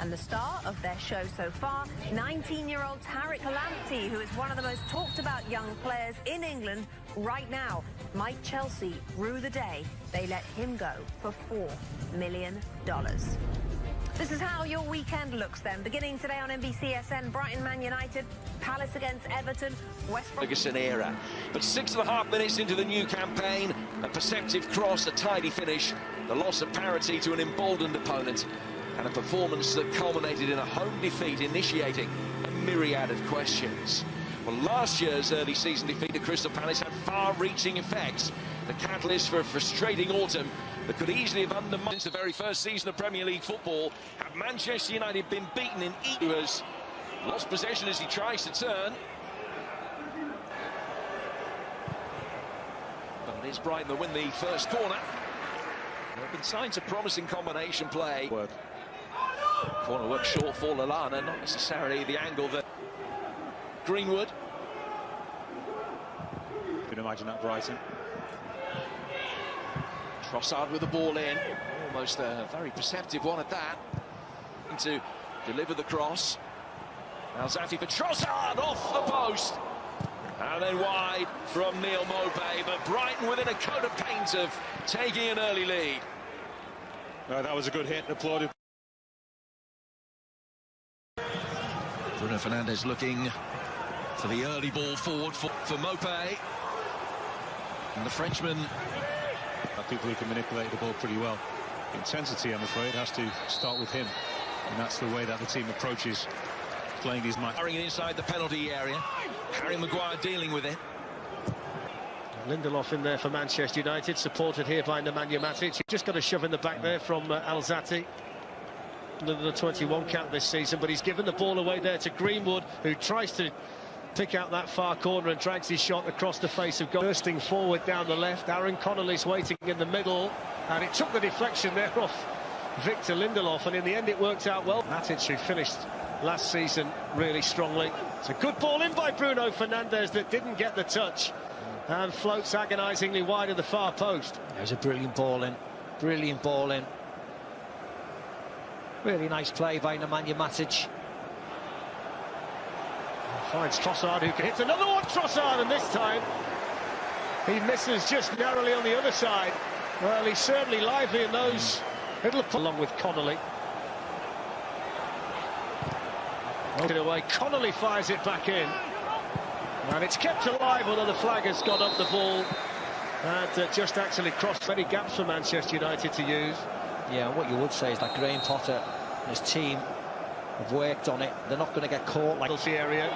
And the star of their show so far, 19-year-old Tariq Lamptey, who is one of the most talked about young players in England right now. Mike Chelsea rue the day they let him go for $4 million. This is how your weekend looks then. Beginning today on NBCSN, Brighton Man United, Palace against Everton, West Brom. Ferguson era. But 6.5 minutes into the new campaign, a perceptive cross, a tidy finish, the loss of parity to an emboldened opponent, and a performance that culminated in a home defeat, initiating a myriad of questions. Well, last year's early season defeat at Crystal Palace had far-reaching effects. The catalyst for a frustrating autumn that could easily have undermined since the very first season of Premier League football. Have Manchester United been beaten in each has lost possession as he tries to turn. But it is Brighton that win the first corner. There have been signs of promising combination play. Corner work short for Lallana, not necessarily the angle that Greenwood. You can imagine that Brighton. Trossard with the ball in, almost a very perceptive one at that. To deliver the cross. Now Zafi for Trossard, off the post. And then wide from Neil Maupay, but Brighton within a coat of paint of taking an early lead. That was a good hit, applauded. Bruno Fernandes looking for the early ball forward for Maupay. And the Frenchman. People who can manipulate the ball pretty well. Intensity, I'm afraid, has to start with him. And that's the way that the team approaches playing these matches. Carrying it inside the penalty area. Harry Maguire dealing with it. Lindelof in there for Manchester United, supported here by Nemanja Matic. Just got a shove in the back there from Alzate. Under the 21 cap this season, but he's given the ball away there to Greenwood, who tries to pick out that far corner and drags his shot across the face of goal. Bursting forward down the left, Aaron Connolly's waiting in the middle, and it took the deflection there off Victor Lindelof, and in the end it worked out well. Matic, who finished last season really strongly. It's a good ball in by Bruno Fernandes that didn't get the touch and floats agonisingly wide of the far post. There's a brilliant ball in, brilliant ball in. Really nice play by Nemanja Matic. Finds Trossard, who can hit another one. Trossard, and this time he misses just narrowly on the other side. Well, he's certainly lively in those little along with Connolly. It away, Connolly fires it back in, and it's kept alive, although the flag has got up the ball and just actually crossed many gaps for Manchester United to use. Yeah, what you would say is that Graham Potter and his team have worked on it. They're not going to get caught like the area.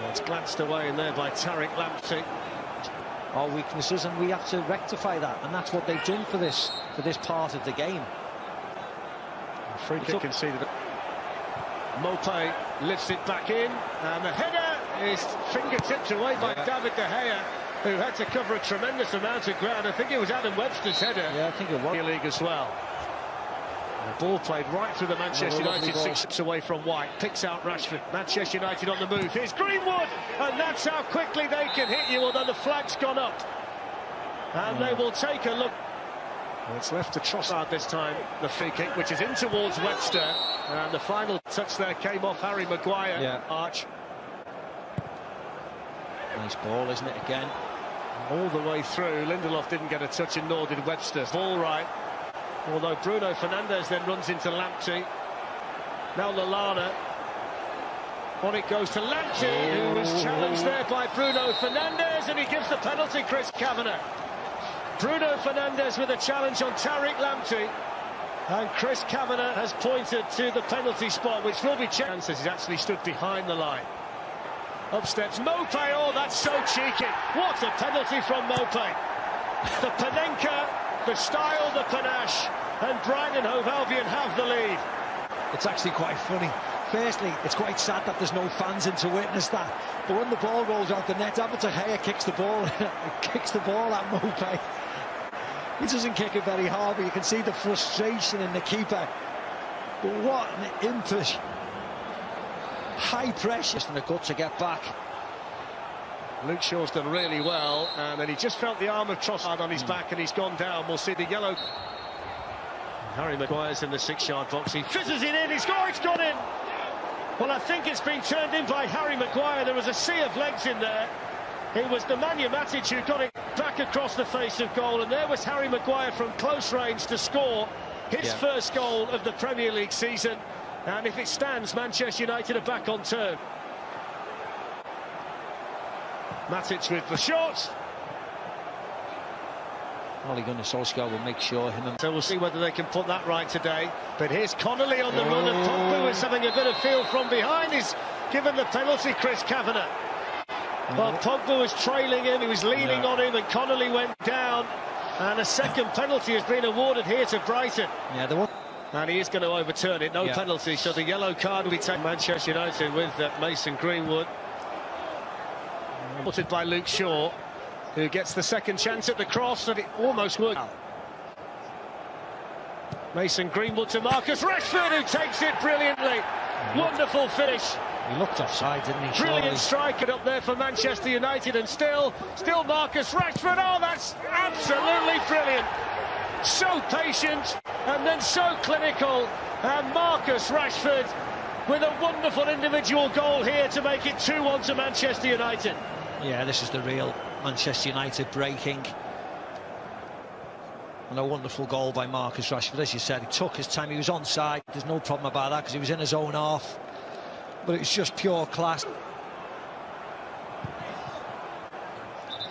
Well, it's glanced away in there by Tariq Lamptey. Our weaknesses, and we have to rectify that, and that's what they've done for this part of the game. Free kick conceded. Maupay lifts it back in, and the header is fingertipped away by David De Gea, who had to cover a tremendous amount of ground. I think it was Adam Webster's header. Yeah, I think it was. League as well. The ball played right through the Manchester United 6 steps away from White. Picks out Rashford. Manchester United on the move. Here's Greenwood, and that's how quickly they can hit you, although the flag's gone up. And they will take a look. Well, it's left to Trossard this time, the free kick, which is in towards Webster. And the final touch there came off Harry Maguire. Yeah. Arch. Nice ball, isn't it, again? All the way through. Lindelof didn't get a touch, and nor did Webster. Ball right. Although Bruno Fernandes then runs into Lamptey. Now Lallana. On it goes to Lamptey, who was challenged there by Bruno Fernandes, and he gives the penalty, Chris Kavanagh. Bruno Fernandes with a challenge on Tariq Lamptey, and Chris Kavanagh has pointed to the penalty spot, which will be chances. He's actually stood behind the line. Up steps Maupay. Oh, that's so cheeky. What a penalty from Maupay. The Panenka, the style, the panache, and Brighton and Hove Albion have the lead. It's actually quite funny. Firstly, it's quite sad that there's no fans in to witness that. But when the ball rolls out the net, David De Gea kicks the ball at Maupay. He doesn't kick it very hard, but you can see the frustration in the keeper. But what an impetus. High pressure. Just in the gut to get back. Luke Shaw's done really well, and then he just felt the arm of Trossard on his back, and he's gone down. We'll see the yellow. Harry Maguire's in the 6-yard box. He fizzes it in. It's gone in. Well, I think it's been turned in by Harry Maguire. There was a sea of legs in there. It was Nemanja Matic who got it back across the face of goal, and there was Harry Maguire from close range to score his first goal of the Premier League season. And if it stands, Manchester United are back on turn. Matic with the shot. Ole Gunnar Solskjaer will make sure So we'll see whether they can put that right today. But here's Connolly on the run, and Pogba is having a bit of feel from behind. He's given the penalty, Chris Kavanagh. Well, Pogba was trailing him, he was leaning on him, and Connolly went down. And a second penalty has been awarded here to Brighton. Yeah, there was. And he is going to overturn it, no penalty. So the yellow card will be taken. Manchester United with Mason Greenwood. Putted by Luke Shaw, who gets the second chance at the cross, and it almost worked. Mason Greenwood to Marcus Rashford, who takes it brilliantly. Wonderful finish. He looked offside, didn't he? Brilliant striker up there for Manchester United, and still Marcus Rashford. Oh, that's absolutely brilliant. So patient and then so clinical. And Marcus Rashford with a wonderful individual goal here to make it 2-1 to Manchester United. Yeah, this is the real Manchester United breaking. And a wonderful goal by Marcus Rashford. As you said, he took his time, he was onside. There's no problem about that because he was in his own half. But it was just pure class.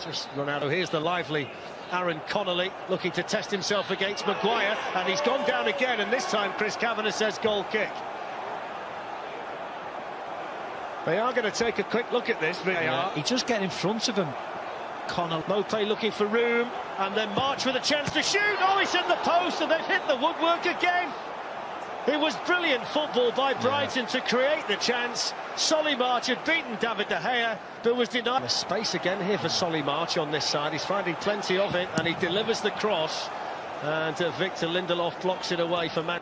Just run out. Here's the lively Aaron Connolly looking to test himself against Maguire, and he's gone down again, and this time Chris Kavanagh says goal kick. They are going to take a quick look at this. He just get in front of him. Connolly. Mopé looking for room, and then March with a chance to shoot. Oh, it's in the post, and they've hit the woodwork again. It was brilliant football by Brighton to create the chance. Solly March had beaten David De Gea, but was denied. There's space again here for Solly March on this side. He's finding plenty of it, and he delivers the cross. And Victor Lindelof blocks it away for Man.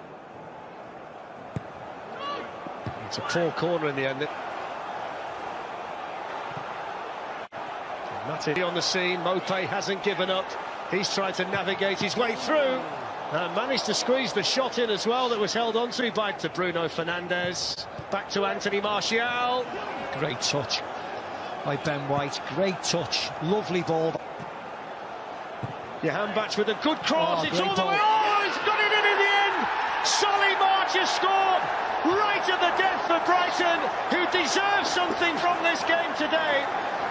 It's a poor corner in the end. Matic on the scene. Mopé hasn't given up. He's tried to navigate his way through. And managed to squeeze the shot in as well that was held onto by to Bruno Fernandes. Back to Anthony Martial. Great touch by Ben White. Great touch. Lovely ball. Johan Batch with a good cross. It's all the way. Oh, he's got it in the end. Solly March has scored right at the death for Brighton, who deserves something from this game today.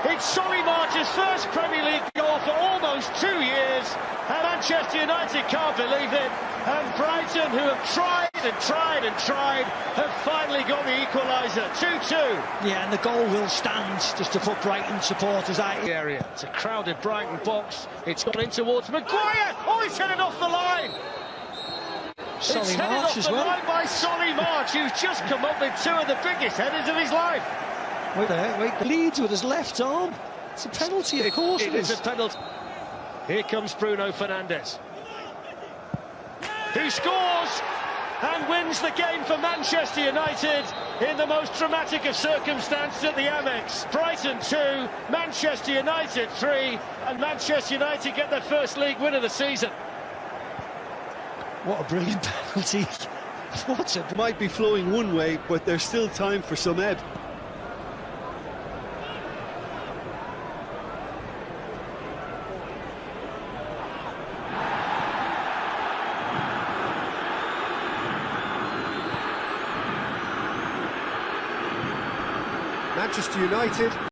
It's Solly March's first Premier League goal for almost 2 years, and Manchester United can't believe it. And Brighton, who have tried and tried and tried, have finally got the equaliser. 2-2. Yeah, and the goal will stand, just to put Brighton supporters out. Area. It's a crowded Brighton box. It's gone in towards Maguire. Oh, he's headed off the line. Solly March as well. Line by Solly March, who's just come up with 2 of the biggest headers of his life. Wait there, wait. Leads with his left arm. It's a penalty, of course it is. It's a penalty. Here comes Bruno Fernandes, who scores and wins the game for Manchester United in the most dramatic of circumstances at the Amex. Brighton 2, Manchester United 3, and Manchester United get their first league win of the season. What a brilliant penalty. What a... Might be flowing one way, but there's still time for some ebb. Manchester United